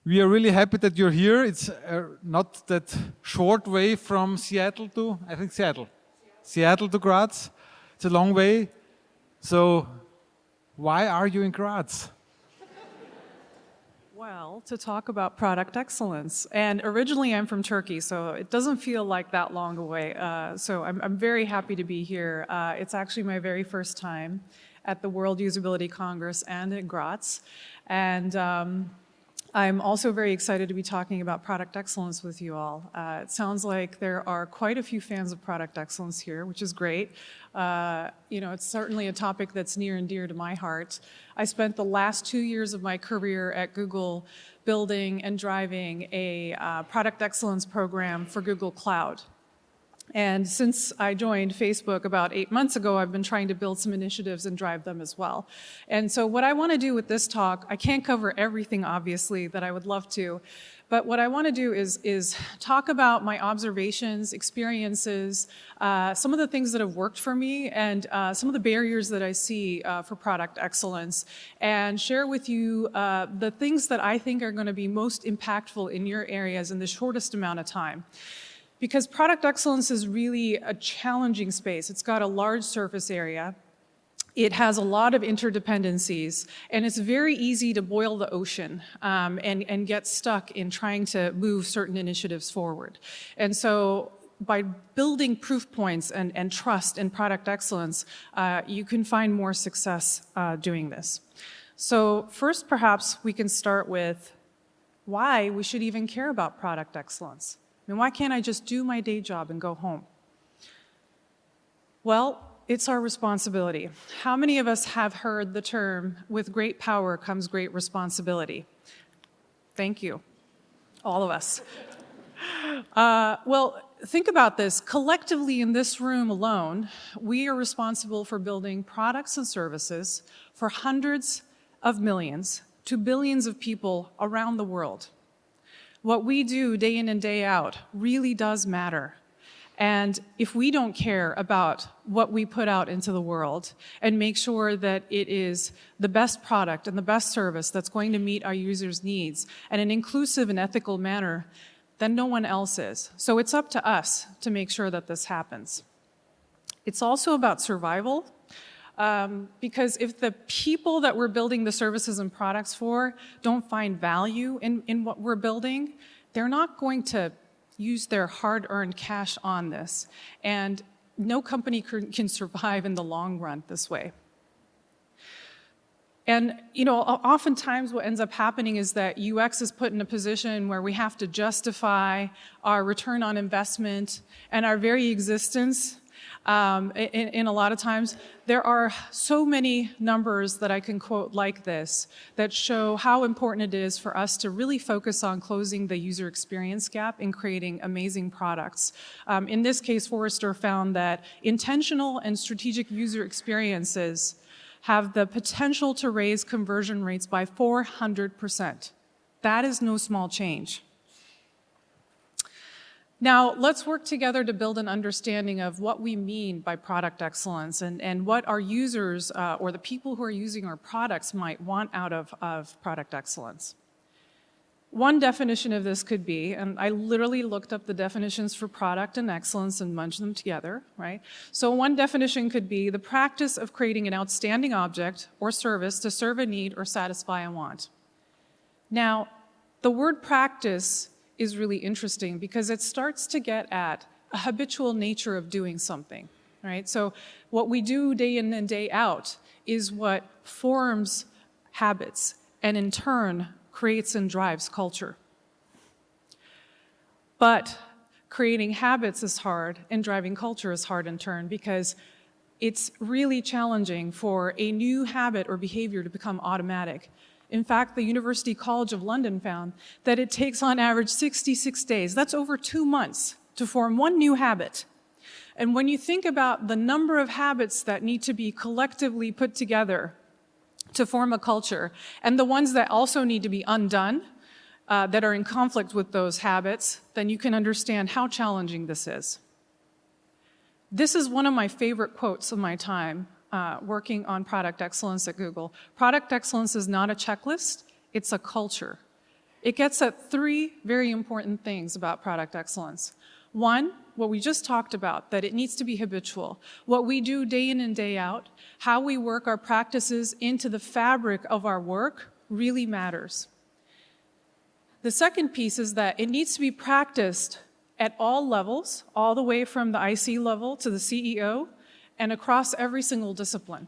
We are really happy that you're here. It's not that short way from Seattle to, I think Seattle to Graz. It's a long way. So why are you in Graz? Well, to talk about product excellence. And originally I'm from Turkey, so it doesn't feel like that long away. So I'm very happy to be here. It's actually my very first time at the World Usability Congress and in Graz. And I'm also very excited to be talking about product excellence with you all. It sounds like there are quite a few fans of product excellence here, which is great. It's certainly a topic that's near and dear to my heart. I spent the last 2 years of my career at Google building and driving a product excellence program for Google Cloud. And since I joined Facebook about 8 months ago, I've been trying to build some initiatives and drive them as well. And so what I want to do with this talk, I can't cover everything, obviously, that I would love to, but what I want to do is talk about my observations, experiences, some of the things that have worked for me, and some of the barriers that I see for product excellence, and share with you the things that I think are going to be most impactful in your areas in the shortest amount of time. Because product excellence is really a challenging space. It's got a large surface area. It has a lot of interdependencies, and it's very easy to boil the ocean and get stuck in trying to move certain initiatives forward. And so by building proof points and trust in product excellence, you can find more success doing this. So first, perhaps we can start with why we should even care about product excellence. I mean, why can't I just do my day job and go home? Well, it's our responsibility. How many of us have heard the term, with great power comes great responsibility? Thank you, all of us. Well, think about this. Collectively in this room alone, we are responsible for building products and services for hundreds of millions to billions of people around the world. What we do day in and day out really does matter. And if we don't care about what we put out into the world and make sure that it is the best product and the best service that's going to meet our users' needs in an inclusive and ethical manner, then no one else is. So it's up to us to make sure that this happens. It's also about survival. Because if the people that we're building the services and products for don't find value in what we're building, they're not going to use their hard-earned cash on this. And no company can survive in the long run this way. And oftentimes what ends up happening is that UX is put in a position where we have to justify our return on investment and our very existence. In a lot of times, there are so many numbers that I can quote like this that show how important it is for us to really focus on closing the user experience gap and creating amazing products. In this case, Forrester found that intentional and strategic user experiences have the potential to raise conversion rates by 400%. That is no small change. Now, let's work together to build an understanding of what we mean by product excellence and what our users or the people who are using our products might want out of product excellence. One definition of this could be, and I literally looked up the definitions for product and excellence and munched them together, right? So one definition could be the practice of creating an outstanding object or service to serve a need or satisfy a want. Now, the word practice is really interesting because it starts to get at a habitual nature of doing something, right? So what we do day in and day out is what forms habits and in turn creates and drives culture. But creating habits is hard and driving culture is hard in turn because it's really challenging for a new habit or behavior to become automatic. In fact, the University College of London found that it takes on average 66 days, that's over 2 months, to form one new habit. And when you think about the number of habits that need to be collectively put together to form a culture, and the ones that also need to be undone, that are in conflict with those habits, then you can understand how challenging this is. This is one of my favorite quotes of my time working on product excellence at Google. Product excellence is not a checklist, it's a culture. It gets at three very important things about product excellence. One, what we just talked about, that it needs to be habitual. What we do day in and day out, how we work our practices into the fabric of our work really matters. The second piece is that it needs to be practiced at all levels, all the way from the IC level to the CEO, and across every single discipline.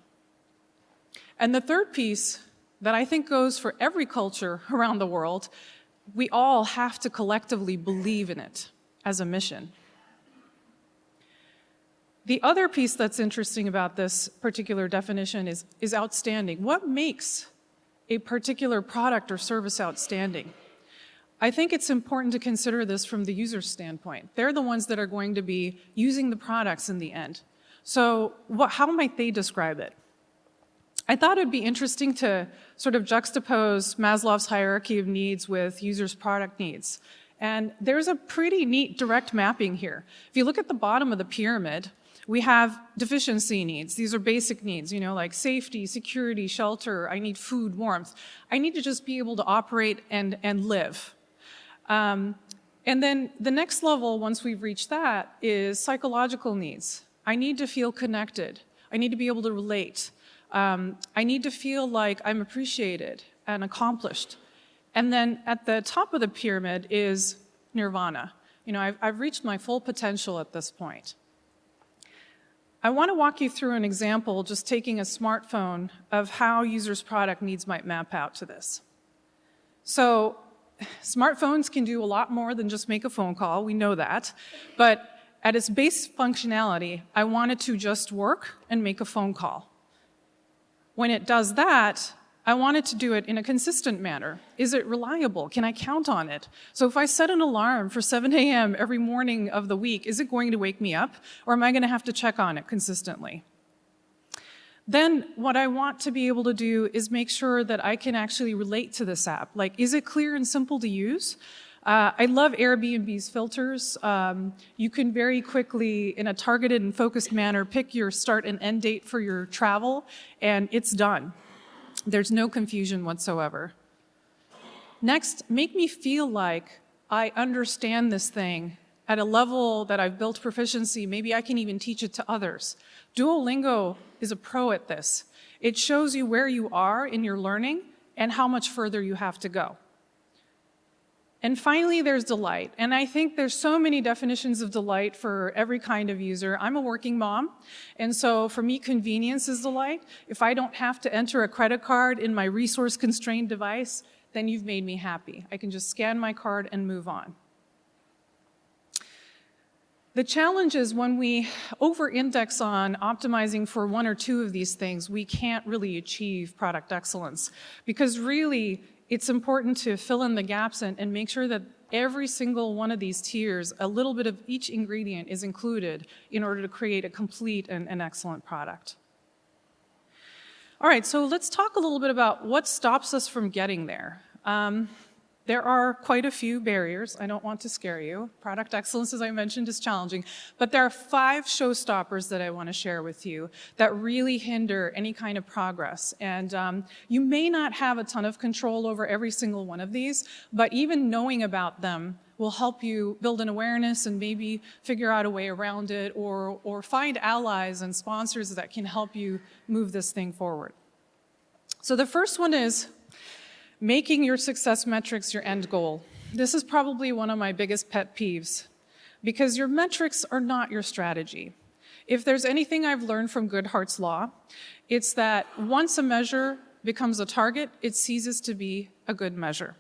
And the third piece that I think goes for every culture around the world, we all have to collectively believe in it as a mission. The other piece that's interesting about this particular definition is outstanding. What makes a particular product or service outstanding? I think it's important to consider this from the user's standpoint. They're the ones that are going to be using the products in the end. So how might they describe it? I thought it'd be interesting to sort of juxtapose Maslow's hierarchy of needs with users' product needs. And there's a pretty neat direct mapping here. If you look at the bottom of the pyramid, we have deficiency needs. These are basic needs, like safety, security, shelter. I need food, warmth. I need to just be able to operate and live. And then the next level, once we've reached that, is psychological needs. I need to feel connected. I need to be able to relate. I need to feel like I'm appreciated and accomplished. And then at the top of the pyramid is nirvana. I've reached my full potential at this point. I want to walk you through an example, just taking a smartphone, of how users' product needs might map out to this. So smartphones can do a lot more than just make a phone call, we know that. But at its base functionality, I want it to just work and make a phone call. When it does that, I want it to do it in a consistent manner. Is it reliable? Can I count on it? So if I set an alarm for 7 a.m. every morning of the week, is it going to wake me up? Or am I going to have to check on it consistently? Then what I want to be able to do is make sure that I can actually relate to this app. Like, is it clear and simple to use? I love Airbnb's filters. You can very quickly, in a targeted and focused manner, pick your start and end date for your travel, and it's done. There's no confusion whatsoever. Next, make me feel like I understand this thing at a level that I've built proficiency. Maybe I can even teach it to others. Duolingo is a pro at this. It shows you where you are in your learning and how much further you have to go. And finally, there's delight. And I think there's so many definitions of delight for every kind of user. I'm a working mom, and so for me, convenience is delight. If I don't have to enter a credit card in my resource-constrained device, then you've made me happy. I can just scan my card and move on. The challenge is when we over-index on optimizing for one or two of these things, we can't really achieve product excellence, because really, it's important to fill in the gaps and make sure that every single one of these tiers, a little bit of each ingredient is included in order to create a complete and excellent product. All right, so let's talk a little bit about what stops us from getting there. There are quite a few barriers. I don't want to scare you. Product excellence, as I mentioned, is challenging. But there are 5 showstoppers that I want to share with you that really hinder any kind of progress. And you may not have a ton of control over every single one of these, but even knowing about them will help you build an awareness and maybe figure out a way around it, or find allies and sponsors that can help you move this thing forward. So the first one is making your success metrics your end goal. This is probably one of my biggest pet peeves, because your metrics are not your strategy. If there's anything I've learned from Goodhart's law, it's that once a measure becomes a target, it ceases to be a good measure.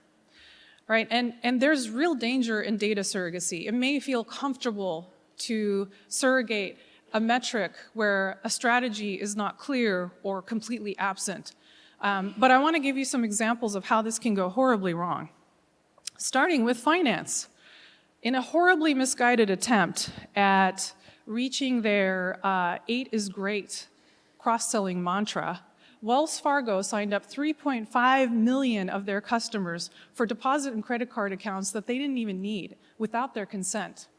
Right? And there's real danger in data surrogacy. It may feel comfortable to surrogate a metric where a strategy is not clear or completely absent. But I want to give you some examples of how this can go horribly wrong. Starting with finance. In a horribly misguided attempt at reaching their 8 is great cross-selling mantra, Wells Fargo signed up 3.5 million of their customers for deposit and credit card accounts that they didn't even need without their consent.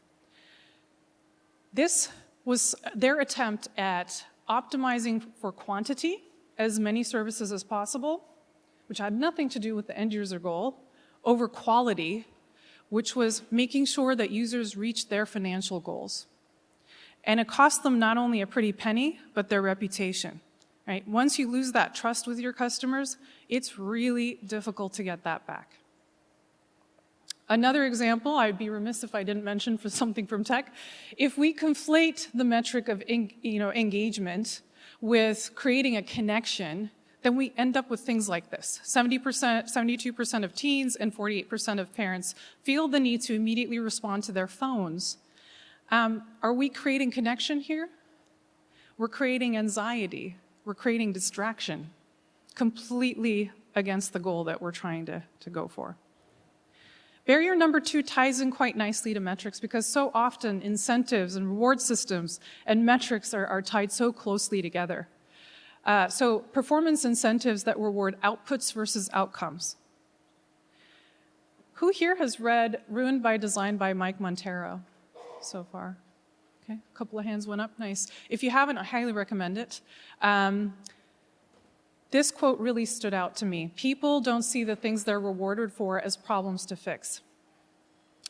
This was their attempt at optimizing for quantity, as many services as possible, which had nothing to do with the end user goal, over quality, which was making sure that users reached their financial goals. And it cost them not only a pretty penny, but their reputation, right? Once you lose that trust with your customers, it's really difficult to get that back. Another example, I'd be remiss if I didn't mention for something from tech. If we conflate the metric of engagement with creating a connection, then we end up with things like this. 72% of teens and 48% of parents feel the need to immediately respond to their phones. Are we creating connection here? We're creating anxiety. We're creating distraction, completely against the goal that we're trying to go for. Barrier number 2 ties in quite nicely to metrics because so often incentives and reward systems and metrics are tied so closely together. So performance incentives that reward outputs versus outcomes. Who here has read Ruined by Design by Mike Monteiro so far? Okay, a couple of hands went up, nice. If you haven't, I highly recommend it. This quote really stood out to me. People don't see the things they're rewarded for as problems to fix,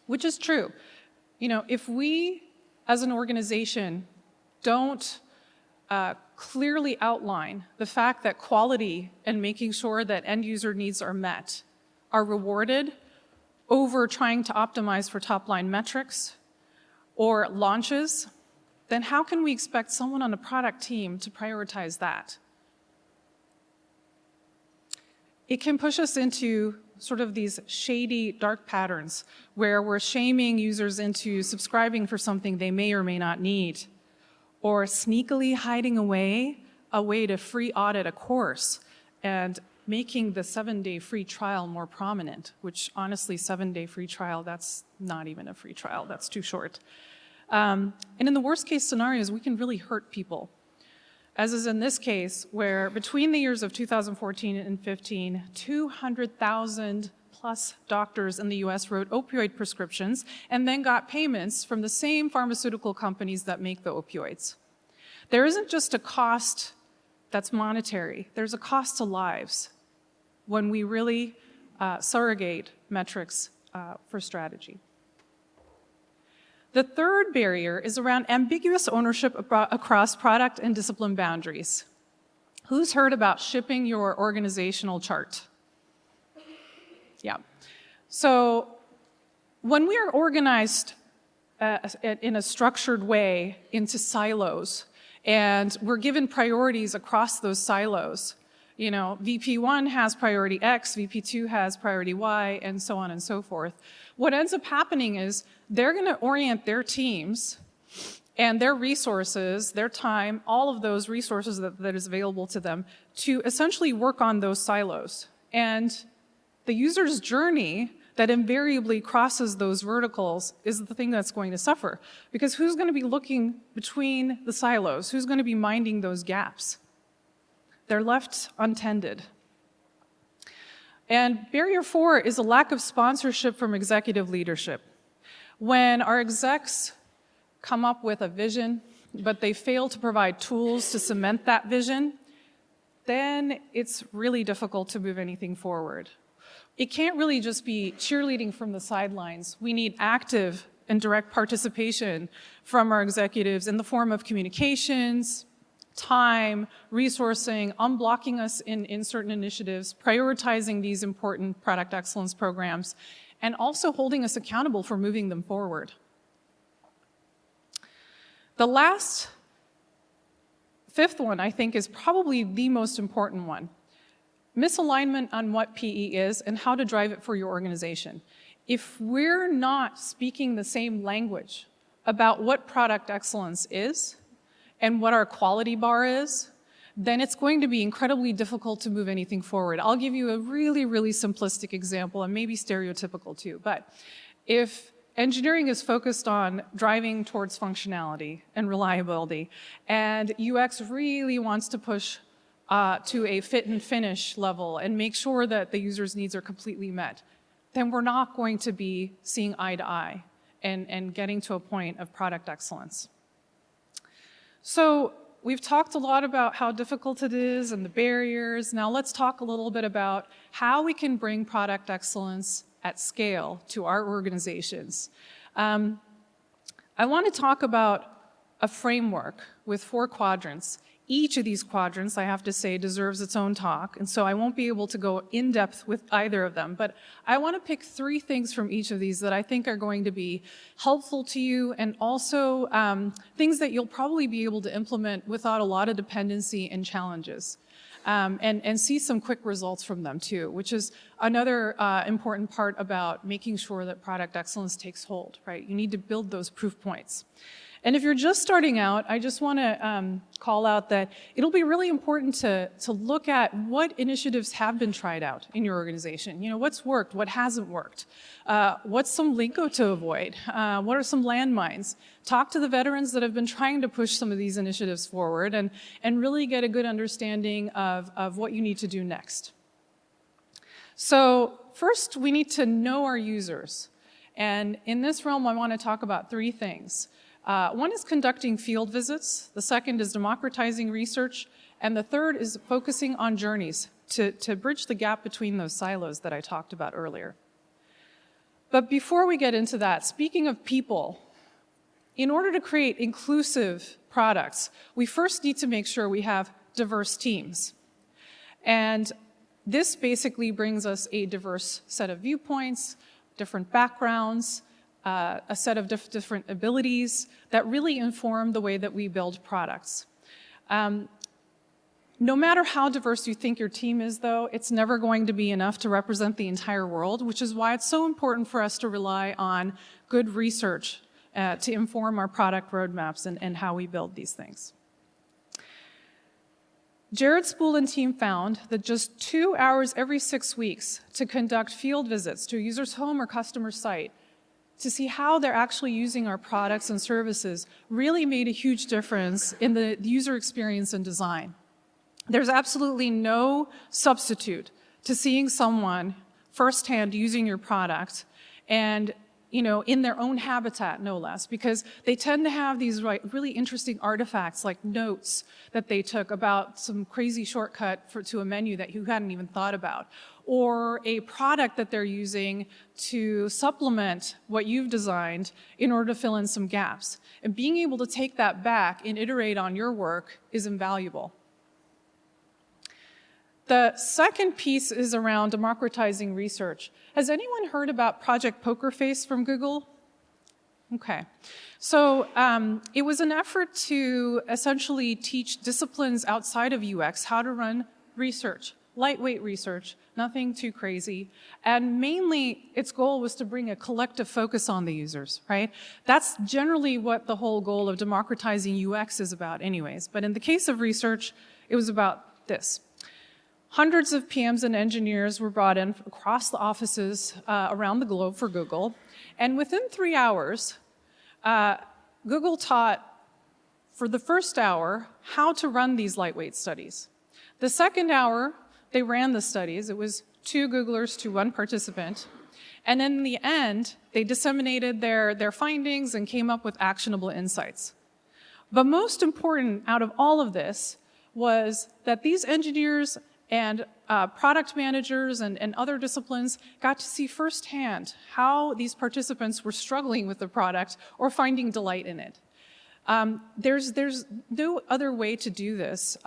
which is true. You know, if we as an organization don't clearly outline the fact that quality and making sure that end user needs are met are rewarded over trying to optimize for top-line metrics or launches, then how can we expect someone on a product team to prioritize that? It can push us into sort of these shady, dark patterns where we're shaming users into subscribing for something they may or may not need, or sneakily hiding away a way to free audit a course and making the 7-day free trial more prominent, which honestly, 7-day free trial, that's not even a free trial, that's too short. And in the worst case scenarios, we can really hurt people. As is in this case, where between the years of 2014 and 15, 200,000 plus doctors in the US wrote opioid prescriptions and then got payments from the same pharmaceutical companies that make the opioids. There isn't just a cost that's monetary, there's a cost to lives when we really surrogate metrics for strategy. The third barrier is around ambiguous ownership across product and discipline boundaries. Who's heard about shipping your organizational chart? Yeah. So when we are organized in a structured way into silos, and we're given priorities across those silos, you know, VP1 has priority X, VP2 has priority Y, and so on and so forth. What ends up happening is they're going to orient their teams and their resources, their time, all of those resources that is available to them to essentially work on those silos. And the user's journey that invariably crosses those verticals is the thing that's going to suffer. Because who's going to be looking between the silos? Who's going to be minding those gaps? They're left untended. And barrier 4 is a lack of sponsorship from executive leadership. When our execs come up with a vision, but they fail to provide tools to cement that vision, then it's really difficult to move anything forward. It can't really just be cheerleading from the sidelines. We need active and direct participation from our executives in the form of communications, time, resourcing, unblocking us in certain initiatives, prioritizing these important product excellence programs, and also holding us accountable for moving them forward. The last, fifth one, I think, is probably the most important one. Misalignment on what PE is and how to drive it for your organization. If we're not speaking the same language about what product excellence is and what our quality bar is, then it's going to be incredibly difficult to move anything forward. I'll give you a really, really simplistic example, and maybe stereotypical too, but if engineering is focused on driving towards functionality and reliability, and UX really wants to push to a fit and finish level and make sure that the user's needs are completely met, then we're not going to be seeing eye to eye and getting to a point of product excellence. So we've talked a lot about how difficult it is and the barriers. Now let's talk a little bit about how we can bring product excellence at scale to our organizations. I want to talk about a framework with 4 quadrants. Each of these quadrants, I have to say, deserves its own talk, and so I won't be able to go in depth with either of them, but I want to pick 3 things from each of these that I think are going to be helpful to you, and also things that you'll probably be able to implement without a lot of dependency and challenges. And see some quick results from them too, which is another important part about making sure that product excellence takes hold, right? You need to build those proof points. And if you're just starting out, I just want to call out that it'll be really important to look at what initiatives have been tried out in your organization. You know, what's worked, what hasn't worked, what's some lingo to avoid, what are some landmines. Talk to the veterans that have been trying to push some of these initiatives forward and really get a good understanding of what you need to do next. So first, we need to know our users. And in this realm, I want to talk about 3 things. One is conducting field visits, the second is democratizing research, and the third is focusing on journeys to bridge the gap between those silos that I talked about earlier. But before we get into that, speaking of people, in order to create inclusive products, we first need to make sure we have diverse teams. And this basically brings us a diverse set of viewpoints, different backgrounds, a set of different abilities that really inform the way that we build products. No matter how diverse you think your team is, though, it's never going to be enough to represent the entire world, which is why it's so important for us to rely on good research to inform our product roadmaps and how we build these things. Jared Spool and team found that just 2 hours every 6 weeks to conduct field visits to a user's home or customer site to see how they're actually using our products and services really made a huge difference in the user experience and design. There's absolutely no substitute to seeing someone firsthand using your product and, you know, in their own habitat, no less, because they tend to have these really interesting artifacts like notes that they took about some crazy shortcut to a menu that you hadn't even thought about, or a product that they're using to supplement what you've designed in order to fill in some gaps. And being able to take that back and iterate on your work is invaluable. The second piece is around democratizing research. Has anyone heard about Project Poker Face from Google? Okay. So it was an effort to essentially teach disciplines outside of UX how to run research, lightweight research, nothing too crazy. And mainly, its goal was to bring a collective focus on the users, right? That's generally what the whole goal of democratizing UX is about anyways. But in the case of research, it was about this. Hundreds of PMs and engineers were brought in across the offices around the globe for Google. And within 3 hours, Google taught, for the first hour, how to run these lightweight studies. The second hour, they ran the studies. It was 2 Googlers to 1 participant. And then in the end, they disseminated their findings and came up with actionable insights. But most important out of all of this was that these engineers and product managers and other disciplines got to see firsthand how these participants were struggling with the product or finding delight in it. There's no other way to do this.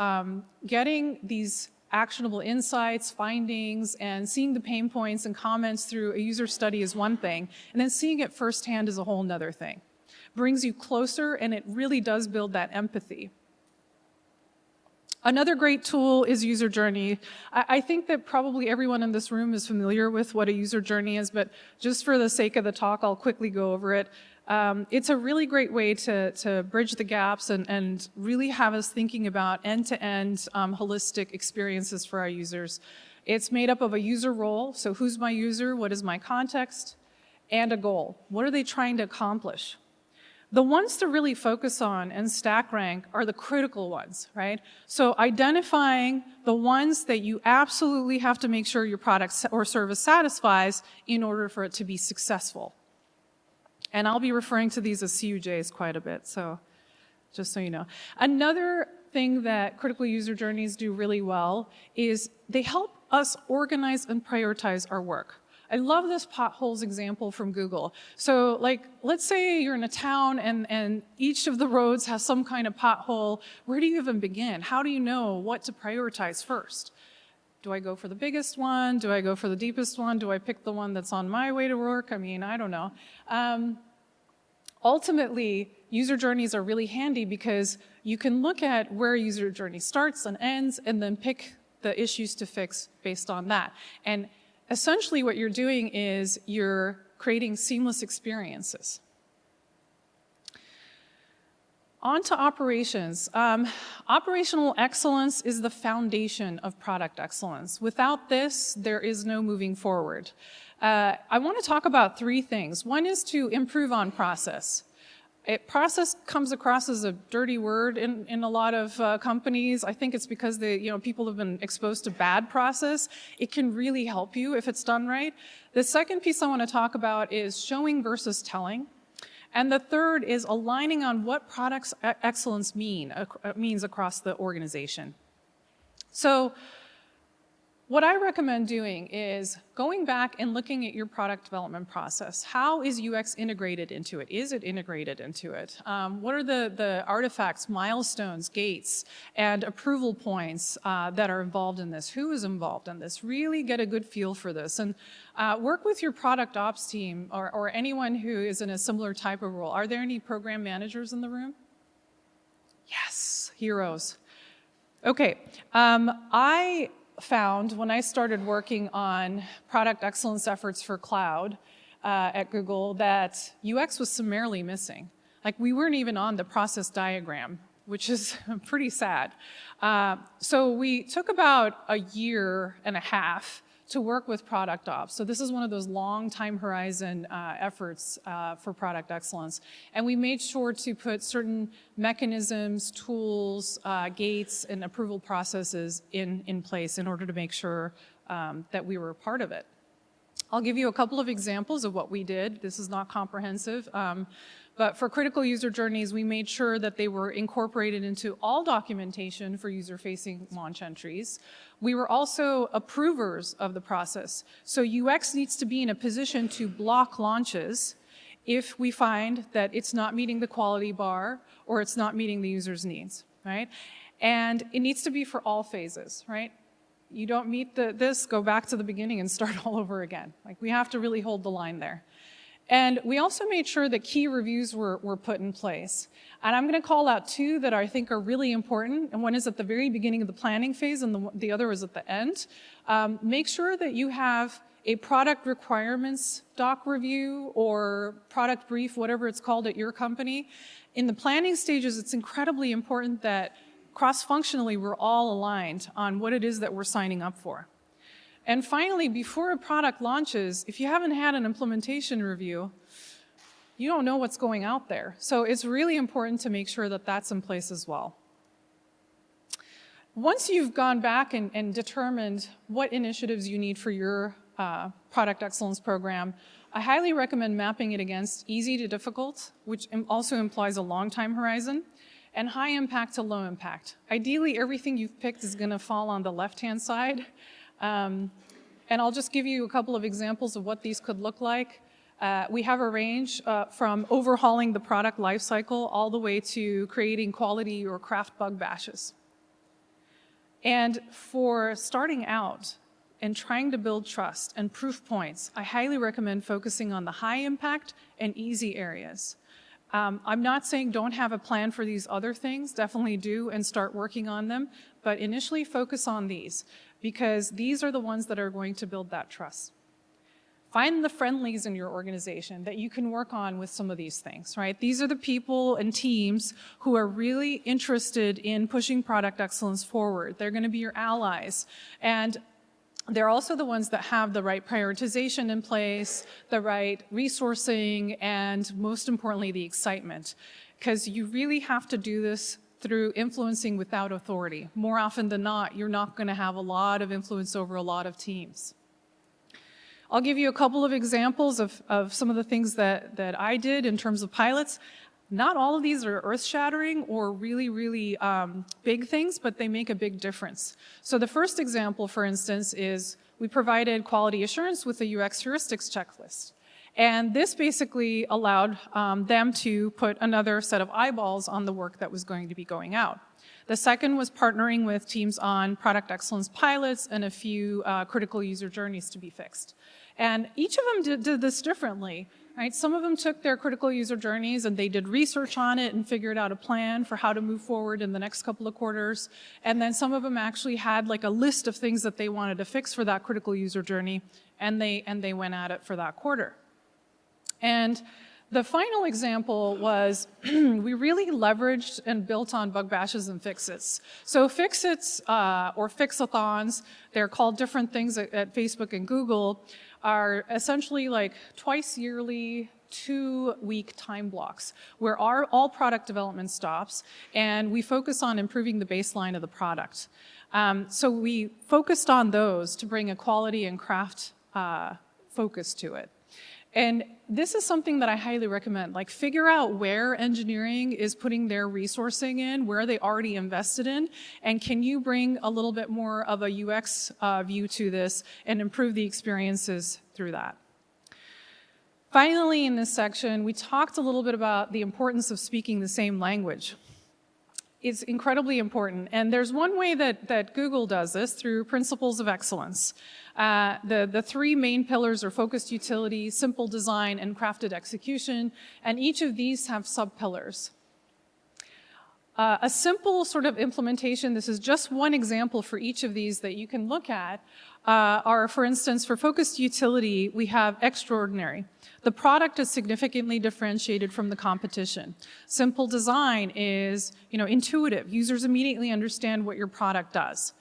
Getting these actionable insights, findings, and seeing the pain points and comments through a user study is one thing, and then seeing it firsthand is a whole nother thing. Brings you closer, and it really does build that empathy. Another great tool is user journey. I think that probably everyone in this room is familiar with what a user journey is, but just for the sake of the talk, I'll quickly go over it. It's a really great way to bridge the gaps and really have us thinking about end-to-end holistic experiences for our users. It's made up of a user role, so who's my user, what is my context, and a goal. What are they trying to accomplish? The ones to really focus on and stack rank are the critical ones, right? So identifying the ones that you absolutely have to make sure your product or service satisfies in order for it to be successful. And I'll be referring to these as CUJs quite a bit, so just so you know. Another thing that critical user journeys do really well is they help us organize and prioritize our work. I love this potholes example from Google. So like, let's say you're in a town and each of the roads has some kind of pothole. Where do you even begin? How do you know what to prioritize first? Do I go for the biggest one? Do I go for the deepest one? Do I pick the one that's on my way to work? I mean, I don't know. Ultimately, user journeys are really handy because you can look at where a user journey starts and ends and then pick the issues to fix based on that. And essentially what you're doing is you're creating seamless experiences. On to operations. Operational excellence is the foundation of product excellence. Without this, there is no moving forward. I want to talk about three things. One is to improve on process. Process comes across as a dirty word in a lot of companies. I think it's because people have been exposed to bad process. It can really help you if it's done right. The second piece I want to talk about is showing versus telling. And the third is aligning on what product excellence means across the organization. So what I recommend doing is going back and looking at your product development process. How is UX integrated into it? Is it integrated into it? What are the artifacts, milestones, gates, and approval points that are involved in this? Who is involved in this? Really get a good feel for this. And work with your product ops team or anyone who is in a similar type of role. Are there any program managers in the room? Yes, heroes. Okay, I found when I started working on product excellence efforts for cloud at Google that UX was summarily missing. Like we weren't even on the process diagram, which is pretty sad. So we took about a year and a half to work with product ops. So this is one of those long time horizon efforts for product excellence. And we made sure to put certain mechanisms, tools, gates, and approval processes in place in order to make sure that we were a part of it. I'll give you a couple of examples of what we did. This is not comprehensive. But for critical user journeys, we made sure that they were incorporated into all documentation for user-facing launch entries. We were also approvers of the process. So UX needs to be in a position to block launches if we find that it's not meeting the quality bar or it's not meeting the user's needs, right? And it needs to be for all phases, right? You don't meet this, go back to the beginning and start all over again. Like we have to really hold the line there. And we also made sure that key reviews were put in place. And I'm going to call out two that I think are really important. And one is at the very beginning of the planning phase and the other is at the end. Make sure that you have a product requirements doc review or product brief, whatever it's called at your company. In the planning stages, it's incredibly important that cross-functionally we're all aligned on what it is that we're signing up for. And finally, before a product launches, if you haven't had an implementation review, you don't know what's going out there. So it's really important to make sure that that's in place as well. Once you've gone back and determined what initiatives you need for your product excellence program, I highly recommend mapping it against easy to difficult, which also implies a long time horizon, and high impact to low impact. Ideally, everything you've picked is going to fall on the left-hand side. And I'll just give you a couple of examples of what these could look like. We have a range from overhauling the product lifecycle all the way to creating quality or craft bug bashes. And for starting out and trying to build trust and proof points, I highly recommend focusing on the high impact and easy areas. I'm not saying don't have a plan for these other things, definitely do and start working on them, but initially focus on these because these are the ones that are going to build that trust. Find the friendlies in your organization that you can work on with some of these things, right? These are the people and teams who are really interested in pushing product excellence forward. They're going to be your allies. And they're also the ones that have the right prioritization in place, the right resourcing, and most importantly, the excitement. Because you really have to do this through influencing without authority. More often than not, you're not going to have a lot of influence over a lot of teams. I'll give you a couple of examples of some of the things that I did in terms of pilots. Not all of these are earth-shattering or really, really big things, but they make a big difference. So the first example, for instance, is we provided quality assurance with a UX heuristics checklist. And this basically allowed them to put another set of eyeballs on the work that was going to be going out. The second was partnering with teams on product excellence pilots and a few critical user journeys to be fixed. And each of them did this differently. Right? Some of them took their critical user journeys and they did research on it and figured out a plan for how to move forward in the next couple of quarters. And then some of them actually had like a list of things that they wanted to fix for that critical user journey, and they went at it for that quarter. And the final example was we really leveraged and built on bug bashes and fix-its. So fix-its or fix-a-thons, they're called different things at Facebook and Google, are essentially like twice yearly, 2-week time blocks where all product development stops and we focus on improving the baseline of the product. So we focused on those to bring a quality and craft focus to it. And this is something that I highly recommend. Like, figure out where engineering is putting their resourcing in, where they already invested in, and can you bring a little bit more of a UX view to this and improve the experiences through that. Finally, in this section, we talked a little bit about the importance of speaking the same language. It's incredibly important, and there's one way that Google does this, through principles of excellence. The three main pillars are focused utility, simple design, and crafted execution, and each of these have sub-pillars. A simple sort of implementation, this is just one example for each of these that you can look at, are, for instance, for focused utility, we have extraordinary. The product is significantly differentiated from the competition. Simple design is, intuitive. Users immediately understand what your product does.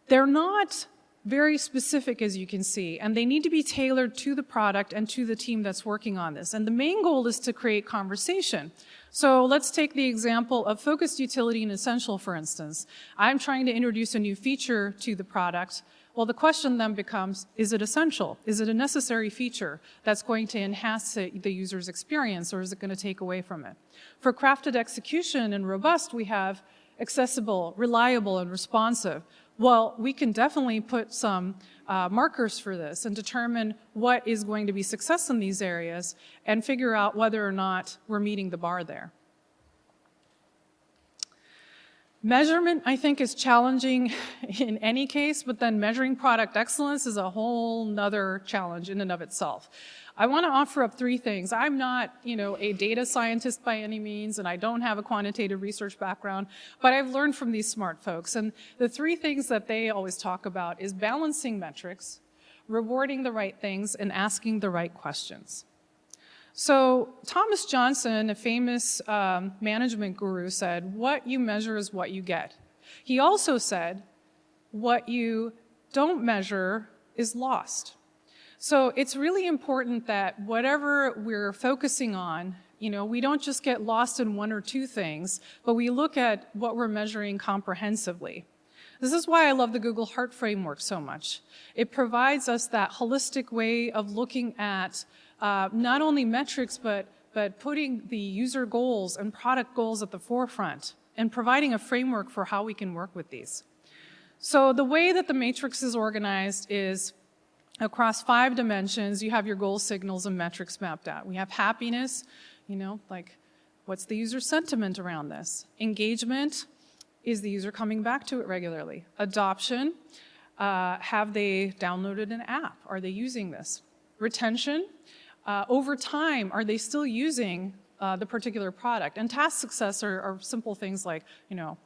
They're not very specific, as you can see, and they need to be tailored to the product and to the team that's working on this. And the main goal is to create conversation. So let's take the example of focused utility and essential, for instance. I'm trying to introduce a new feature to the product. Well, the question then becomes, is it essential? Is it a necessary feature that's going to enhance the user's experience, or is it going to take away from it? For crafted execution and robust, we have accessible, reliable, and responsive. Well, we can definitely put some markers for this and determine what is going to be success in these areas and figure out whether or not we're meeting the bar there. Measurement, I think, is challenging in any case, but then measuring product excellence is a whole nother challenge in and of itself. I want to offer up three things. I'm not, a data scientist by any means, and I don't have a quantitative research background, but I've learned from these smart folks. And the three things that they always talk about is balancing metrics, rewarding the right things, and asking the right questions. So Thomas Johnson, a famous management guru, said, what you measure is what you get. He also said, what you don't measure is lost. So it's really important that whatever we're focusing on, we don't just get lost in one or two things, but we look at what we're measuring comprehensively. This is why I love the Google Heart Framework so much. It provides us that holistic way of looking at not only metrics, but putting the user goals and product goals at the forefront and providing a framework for how we can work with these. So the way that the matrix is organized is across 5 dimensions. You have your goal signals and metrics mapped out. We have happiness, like what's the user sentiment around this? Engagement, is the user coming back to it regularly? Adoption, have they downloaded an app? Are they using this? Retention, over time, are they still using the particular product? And task success are simple things like,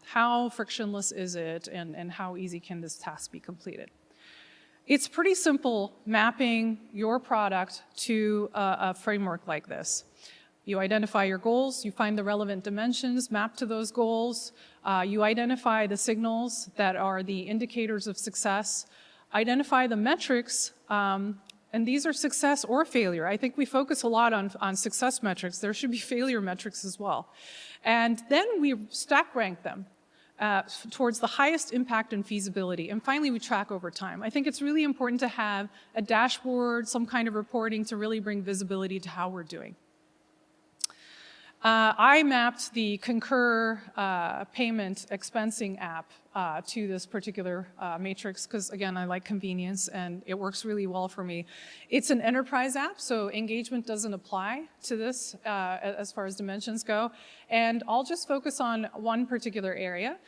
how frictionless is it and how easy can this task be completed? It's pretty simple mapping your product to a framework like this. You identify your goals, you find the relevant dimensions, map to those goals, you identify the signals that are the indicators of success, identify the metrics, and these are success or failure. I think we focus a lot on success metrics. There should be failure metrics as well. And then we stack rank them towards the highest impact and feasibility. And finally, we track over time. I think it's really important to have a dashboard, some kind of reporting to really bring visibility to how we're doing. I mapped the Concur payment expensing app to this particular matrix because, again, I like convenience and it works really well for me. It's an enterprise app, so engagement doesn't apply to this as far as dimensions go. And I'll just focus on one particular area.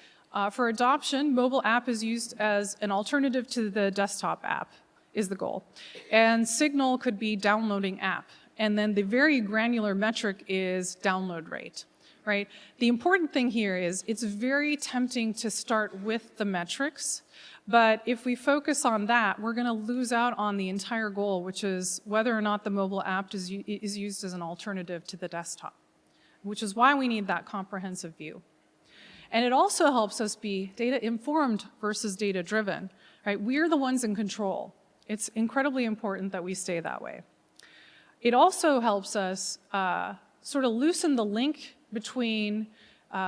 For adoption, mobile app is used as an alternative to the desktop app is the goal. And signal could be downloading app. And then the very granular metric is download rate, right? The important thing here is it's very tempting to start with the metrics, but if we focus on that, we're going to lose out on the entire goal, which is whether or not the mobile app is used as an alternative to the desktop, which is why we need that comprehensive view. And it also helps us be data-informed versus data-driven, right? We're the ones in control. It's incredibly important that we stay that way. It also helps us sort of loosen the link between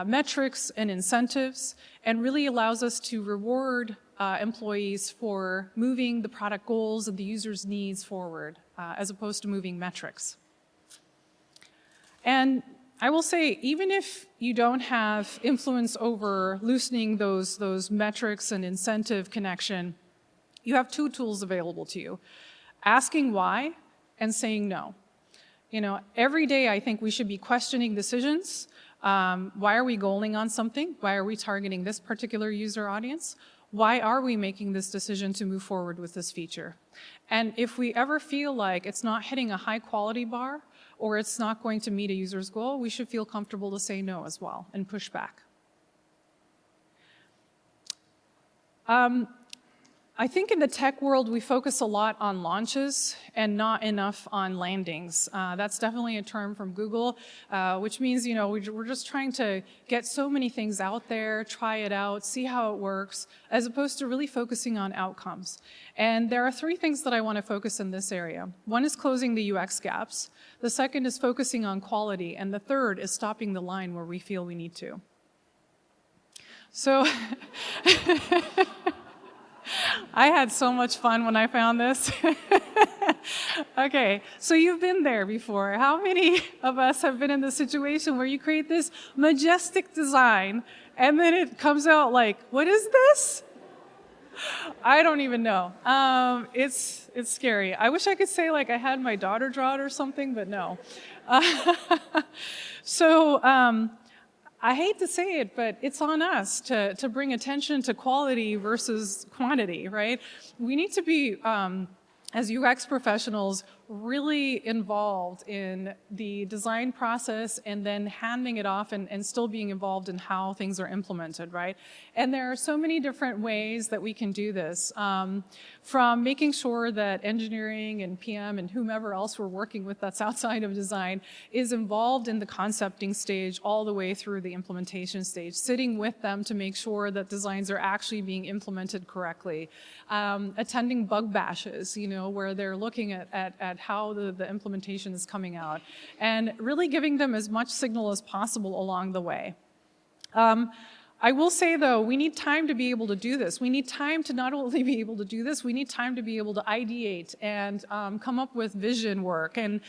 metrics and incentives and really allows us to reward employees for moving the product goals and the user's needs forward as opposed to moving metrics. And I will say, even if you don't have influence over loosening those metrics and incentive connection, you have two tools available to you: asking why and saying no. You know, every day I think we should be questioning decisions. Why are we goaling on something? Why are we targeting this particular user audience? Why are we making this decision to move forward with this feature? And if we ever feel like it's not hitting a high quality bar or it's not going to meet a user's goal, we should feel comfortable to say no as well and push back. I think in the tech world, we focus a lot on launches and not enough on landings. That's definitely a term from Google, which means, you know, we're just trying to get so many things out there, try it out, see how it works, as opposed to really focusing on outcomes. And there are three things that I want to focus in this area. One is closing the UX gaps. The second is focusing on quality. And the third is stopping the line where we feel we need to. So I had so much fun when I found this. Okay, so you've been there before. How many of us have been in the situation where you create this majestic design and then it comes out like, what is this? I don't even know. It's scary. I wish I could say like I had my daughter draw it or something, but no. So I hate to say it, but it's on us to bring attention to quality versus quantity, right? We need to be, as UX professionals, really involved in the design process and then handing it off and still being involved in how things are implemented, right? And there are so many different ways that we can do this, from making sure that engineering and PM and whomever else we're working with that's outside of design is involved in the concepting stage all the way through the implementation stage, sitting with them to make sure that designs are actually being implemented correctly, attending bug bashes, you know, where they're looking at how the implementation is coming out, and really giving them as much signal as possible along the way. I will say, though, we need time to be able to do this. We need time to not only be able to do this, we need time to be able to ideate and come up with vision work. And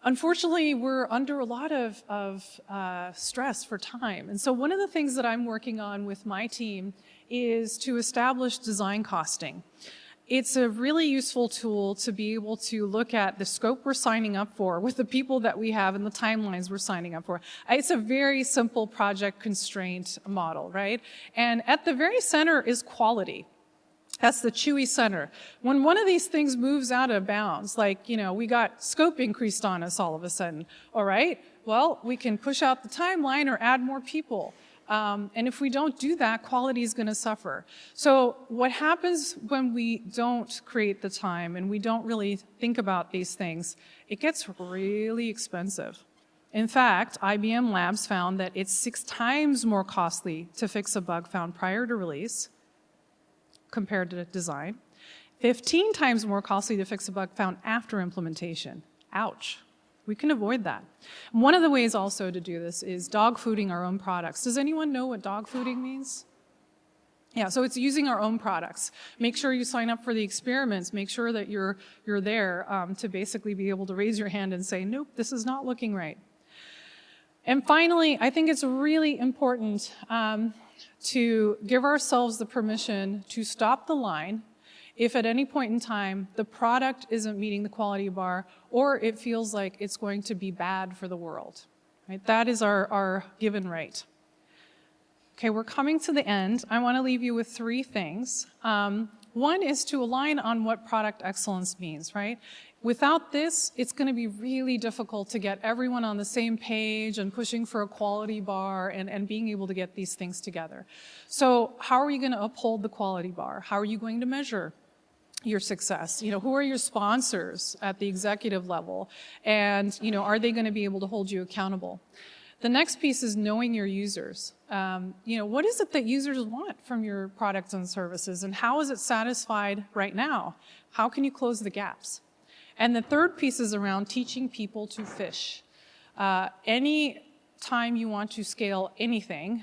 unfortunately, we're under a lot of stress for time. And so one of the things that I'm working on with my team is to establish design costing. It's a really useful tool to be able to look at the scope we're signing up for with the people that we have and the timelines we're signing up for. It's a very simple project constraint model, right? And at the very center is quality. That's the chewy center. When one of these things moves out of bounds, like, you know, we got scope increased on us all of a sudden, all right, well, we can push out the timeline or add more people. And if we don't do that, quality is going to suffer. So what happens when we don't create the time and we don't really think about these things, it gets really expensive. In fact, IBM Labs found that it's 6 times more costly to fix a bug found prior to release compared to design, 15 times more costly to fix a bug found after implementation. Ouch. We can avoid that. One of the ways also to do this is dogfooding our own products. Does anyone know what dogfooding means? Yeah, so it's using our own products. Make sure you sign up for the experiments. Make sure that you're there to basically be able to raise your hand and say, nope, this is not looking right. And finally, I think it's really important to give ourselves the permission to stop the line if at any point in time the product isn't meeting the quality bar or it feels like it's going to be bad for the world. Right? That is our given right. Okay, we're coming to the end. I want to leave you with 3 things. One is to align on what product excellence means, right? Without this, it's going to be really difficult to get everyone on the same page and pushing for a quality bar and being able to get these things together. So how are you going to uphold the quality bar? How are you going to measure your success? You know, who are your sponsors at the executive level? And, you know, are they going to be able to hold you accountable? The next piece is knowing your users. You know, what is it that users want from your products and services, and how is it satisfied right now? How can you close the gaps? And the third piece is around teaching people to fish. Any time you want to scale anything,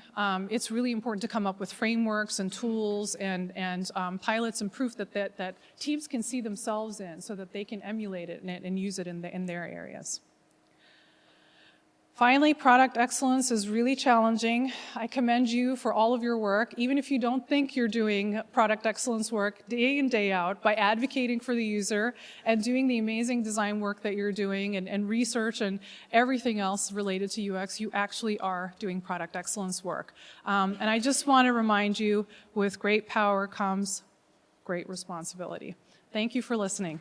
it's really important to come up with frameworks and tools and pilots and proof that teams can see themselves in so that they can emulate it and use it in their areas. Finally, product excellence is really challenging. I commend you for all of your work, even if you don't think you're doing product excellence work day in, day out, by advocating for the user and doing the amazing design work that you're doing and research and everything else related to UX, you actually are doing product excellence work. And I just want to remind you, with great power comes great responsibility. Thank you for listening.